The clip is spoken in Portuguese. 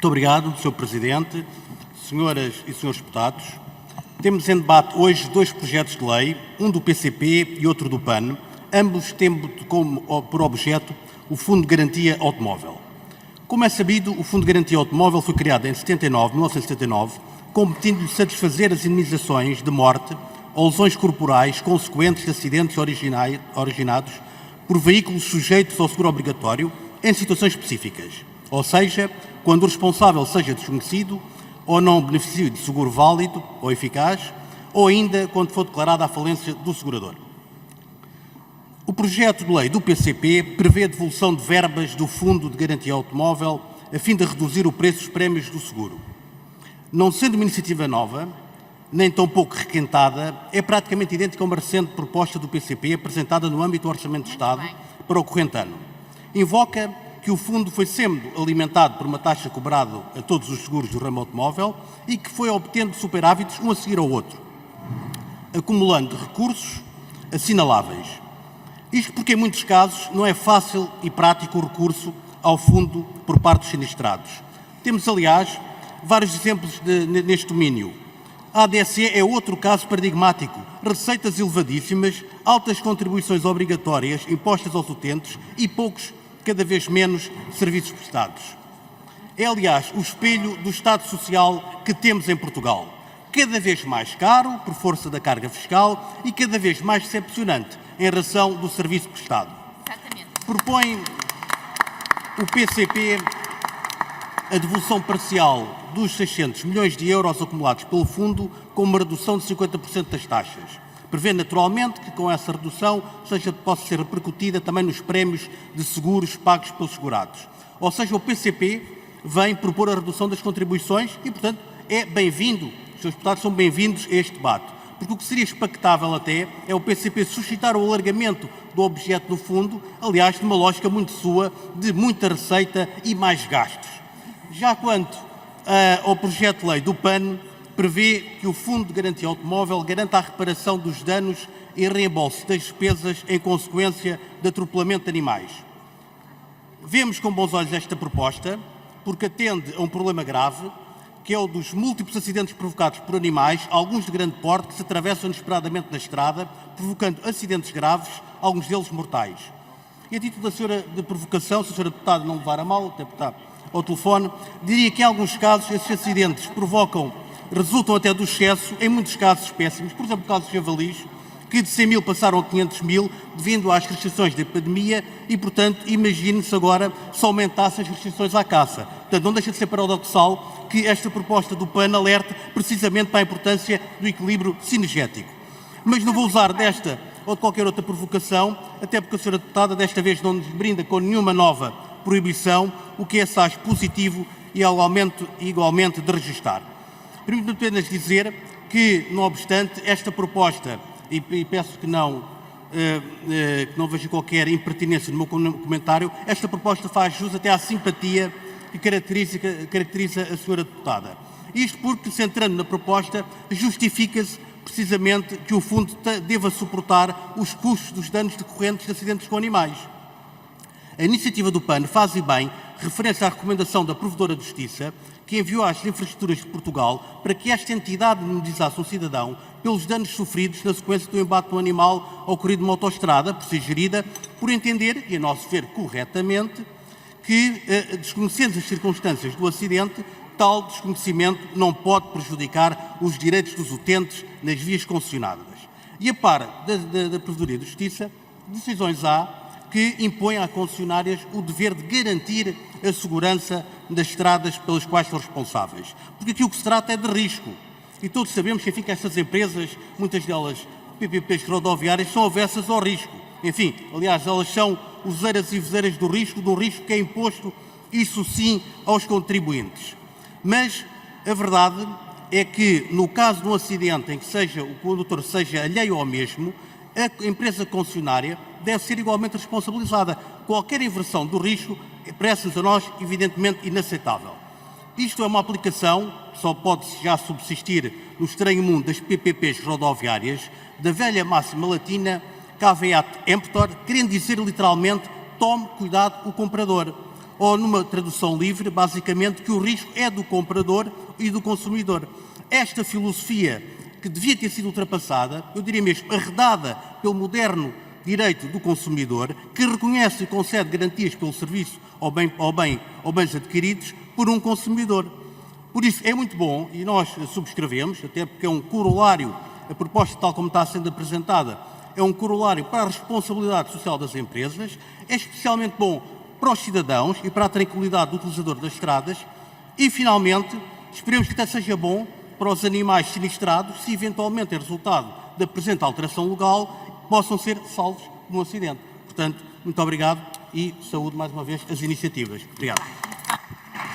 Muito obrigado, Sr. Presidente, senhoras e senhores deputados. Temos em debate hoje dois projetos de lei, um do PCP e outro do PAN, ambos tendo por objeto o Fundo de Garantia Automóvel. Como é sabido, o Fundo de Garantia Automóvel foi criado em 1979, competindo-lhe satisfazer as indemnizações de morte ou lesões corporais consequentes de acidentes originados por veículos sujeitos ao seguro obrigatório em situações específicas, ou seja, quando o responsável seja desconhecido ou não beneficie de seguro válido ou eficaz, ou ainda quando for declarada a falência do segurador. O projeto de lei do PCP prevê a devolução de verbas do Fundo de Garantia Automóvel a fim de reduzir o preço dos prémios do seguro. Não sendo uma iniciativa nova, nem tão pouco requentada, é praticamente idêntica a uma recente proposta do PCP apresentada no âmbito do Orçamento de Estado para o corrente ano. Invoca que o fundo foi sempre alimentado por uma taxa cobrada a todos os seguros do ramo automóvel e que foi obtendo superávites um a seguir ao outro, acumulando recursos assinaláveis. Isto porque, em muitos casos, não é fácil e prático o recurso ao fundo por parte dos sinistrados. Temos, aliás, vários exemplos neste domínio. A ADSE é outro caso paradigmático. Receitas elevadíssimas, altas contribuições obrigatórias impostas aos utentes e poucos, cada vez menos, serviços prestados. É, aliás, o espelho do Estado Social que temos em Portugal. Cada vez mais caro, por força da carga fiscal, e cada vez mais decepcionante em razão do serviço prestado. Exatamente. Propõe o PCP a devolução parcial dos 600 milhões de euros acumulados pelo fundo com uma redução de 50% das taxas. Prevê naturalmente que com essa redução possa ser repercutida também nos prémios de seguros pagos pelos segurados. Ou seja, o PCP vem propor a redução das contribuições e, portanto, é bem-vindo, os seus deputados são bem-vindos a este debate. Porque o que seria expectável até é o PCP suscitar o alargamento do objeto do fundo, aliás, numa lógica muito sua, de muita receita e mais gastos. Já quanto ao projeto de lei do PAN, prevê que o Fundo de Garantia Automóvel garanta a reparação dos danos e reembolso das despesas em consequência de atropelamento de animais. Vemos com bons olhos esta proposta, porque atende a um problema grave, que é o dos múltiplos acidentes provocados por animais, alguns de grande porte, que se atravessam inesperadamente na estrada, provocando acidentes graves, alguns deles mortais. E a título da senhora de provocação, se a senhora deputada não levar a mal, até porque está ao telefone, diria que em alguns casos esses acidentes resultam até do excesso, em muitos casos péssimos, por exemplo, o caso de javalis, que de 100 mil passaram a 500 mil devido às restrições da pandemia e, portanto, imagine-se agora se aumentassem as restrições à caça. Portanto, não deixa de ser paradoxal que esta proposta do PAN alerte precisamente para a importância do equilíbrio sinergético. Mas não vou usar desta ou de qualquer outra provocação, até porque a senhora deputada desta vez não nos brinda com nenhuma nova proibição, o que é assaz positivo e igualmente de registar. Permito-me apenas dizer que, não obstante, esta proposta, e peço que não veja qualquer impertinência no meu comentário, esta proposta faz jus até à simpatia que caracteriza a senhora deputada. Isto porque, centrando na proposta, justifica-se precisamente que o fundo deva suportar os custos dos danos decorrentes de acidentes com animais. A iniciativa do PAN faz e bem referência à recomendação da Provedora de Justiça, que enviou às infraestruturas de Portugal para que esta entidade indemnizasse um cidadão pelos danos sofridos na sequência do embate de um animal ocorrido numa autoestrada, por ser gerida, por entender, e a nosso ver corretamente, que, desconhecendo as circunstâncias do acidente, tal desconhecimento não pode prejudicar os direitos dos utentes nas vias concessionadas. E a par da Provedoria de Justiça, decisões há que impõem às concessionárias o dever de garantir a segurança das estradas pelas quais são responsáveis. Porque aqui o que se trata é de risco. E todos sabemos que, enfim, que estas empresas, muitas delas PPPs rodoviárias, são avessas ao risco. Enfim, aliás, elas são useiras e vezeiras do risco que é imposto, isso sim, aos contribuintes. Mas a verdade é que, no caso de um acidente em que o condutor seja alheio ao mesmo, a empresa concessionária deve ser igualmente responsabilizada. Qualquer inversão do risco parece-nos a nós, evidentemente, inaceitável. Isto é uma aplicação, só pode já subsistir no estranho mundo das PPPs rodoviárias, da velha máxima latina caveat emptor, querendo dizer literalmente tome cuidado o comprador. ou numa tradução livre, basicamente, que o risco é do comprador e do consumidor. Esta filosofia, que devia ter sido ultrapassada, eu diria mesmo arredada pelo moderno direito do consumidor, que reconhece e concede garantias pelo serviço ou bens adquiridos por um consumidor. Por isso é muito bom, e nós subscrevemos, até porque é um corolário, a proposta tal como está sendo apresentada, é um corolário para a responsabilidade social das empresas, é especialmente bom para os cidadãos e para a tranquilidade do utilizador das estradas e, finalmente, esperemos que até seja bom para os animais sinistrados, se eventualmente, em resultado da presente alteração legal, possam ser salvos de um acidente. Portanto, muito obrigado e saúde mais uma vez as iniciativas. Obrigado.